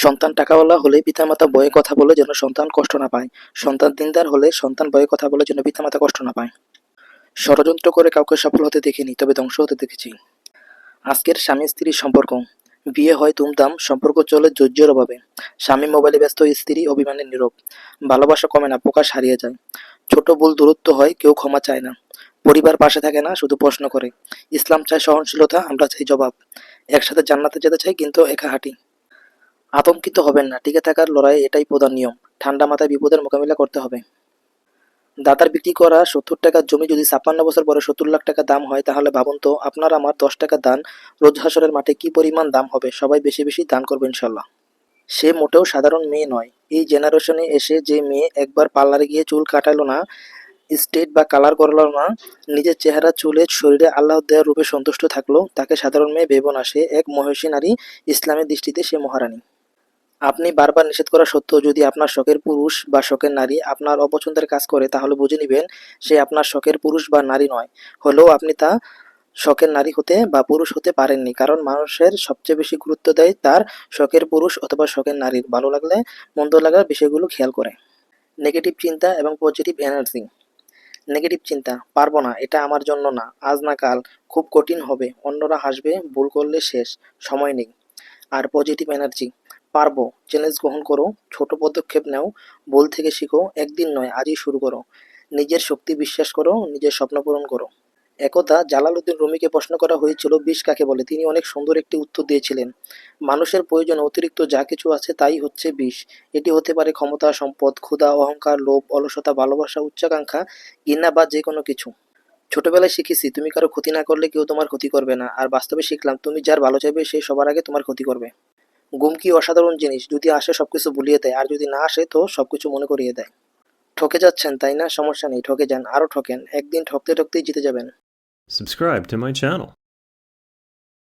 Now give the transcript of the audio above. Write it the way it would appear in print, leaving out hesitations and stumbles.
সন্তান টাকাওয়ালা হলে পিতামাতা ভয়ে কথা বলে যেন সন্তান কষ্ট না পায়। সন্তান দিনদার হলে সন্তান ভয়ে কথা বলে যেন পিতামাতা কষ্ট না পায়। ষড়যন্ত্র করে কাউকে সফল হতে দেখিনি, তবে ধ্বংস হতে দেখেছি। আজকের স্বামী-স্ত্রীর সম্পর্ক। বিয়ে হয় ধুমধাম, সম্পর্ক চলে ধৈর্যের অভাবে। স্বামী মোবাইলে ব্যস্ত, স্ত্রী অভিমানে নীরব। ভালোবাসা কমে না, প্রকাশ হারিয়ে যায়। ছোট ভুল দূরত্ব হয়, কেউ ক্ষমা চায় না। পরিবার পাশে থাকে না, শুধু প্রশ্ন করে। ইসলাম চায় সহনশীলতা, আমরা চাই জবাব। একসাথে জান্নাতে যেতে চাই, কিন্তু একা হাঁটি। আতঙ্কিত হবেন না, টিকে থাকার লড়াই এটাই প্রধান নিয়ম। ঠান্ডা মাথায় বিপদের মোকাবিলা করতে হবে। দাতার বিক্রি করা ৭০ টাকার জমি যদি ৫৬ বছর পরে ৭০ লাখ টাকা দাম হয়, তাহলে ভাবুন তো আপনার আমার ১০ টাকা দান রোজ হাসরের মাঠে কি পরিমাণ দাম হবে। সবাই বেশি বেশি দান করবে ইনশাল্লাহ। সে মোটেও সাধারণ মেয়ে নয়। এই জেনারেশনে এসে যে মেয়ে একবার পার্লারে গিয়ে চুল কাটালো না, স্ট্রেট বা কালার করলো না, নিজের চেহারা চুলে শরীরে আল্লাহ দেওয়ার রূপে সন্তুষ্ট থাকলো, তাকে সাধারণ মেয়ে ভেবো না। সে এক মহিষী নারী, ইসলামের দৃষ্টিতে সে মহারানী। আপনি বারবার নিষেধ করা সত্ত্বেও যদি আপনার শখের পুরুষ বা শখের নারী আপনার অপছন্দের কাজ করে, তাহলে বুঝে নিবেন সে আপনার শখের পুরুষ বা নারী নয়। হলেও আপনি তা শখের নারী হতে বা পুরুষ হতে পারেননি, কারণ মানুষের সবচেয়ে বেশি গুরুত্ব দেয় তার শখের পুরুষ অথবা শখের নারীর ভালো লাগলে মন্দ লাগার বিষয়গুলো খেয়াল করে। নেগেটিভ চিন্তা এবং পজিটিভ এনার্জি। নেগেটিভ চিন্তা, পারবো না, এটা আমার জন্য না, আজ না কাল, খুব কঠিন হবে, অন্যরা হাসবে, ভুল করলে শেষ, সময় নেই। আর পজিটিভ এনার্জি, পারবো, চ্যালেঞ্জ গ্রহণ করো, ছোট পদক্ষেপ নাও, ভুল থেকে শিখো, একদিন নয় আজই শুরু করো। নিজের শক্তি বিশ্বাস করো, নিজের স্বপ্ন পূরণ করো। একদা জালালউদ্দিন রুমিকে প্রশ্ন করা হয়েছিল বিষ কাকে বলে। তিনি অনেক সুন্দর একটি উত্তর দিয়েছিলেন, মানুষের প্রয়োজনে অতিরিক্ত যা কিছু আছে তাই হচ্ছে বিষ। এটি হতে পারে ক্ষমতা, সম্পদ, ক্ষুধা, অহংকার, লোভ, অলসতা, ভালোবাসা, উচ্চাকাঙ্ক্ষা, ঘৃণা বা যে কোনো কিছু। ছোটবেলায় শিখেছি তুমি কারো ক্ষতি না করলে কেউ তোমার ক্ষতি করবে না, আর বাস্তবে শিখলাম তুমি যার ভালো চাইবে সে সবার আগে তোমার ক্ষতি করবে। ঘুম কি অসাধারণ জিনিস, যদি আসে সবকিছু ভুলিয়ে দেয়, আর যদি না আসে তো সবকিছু মনে করিয়ে দেয়। ঠকে যাচ্ছেন তাই না, সমস্যা নেই, ঠকে যান, আরো ঠকেন, একদিন ঠকতে ঠকতেই জিতে যাবেন। Subscribe to my channel.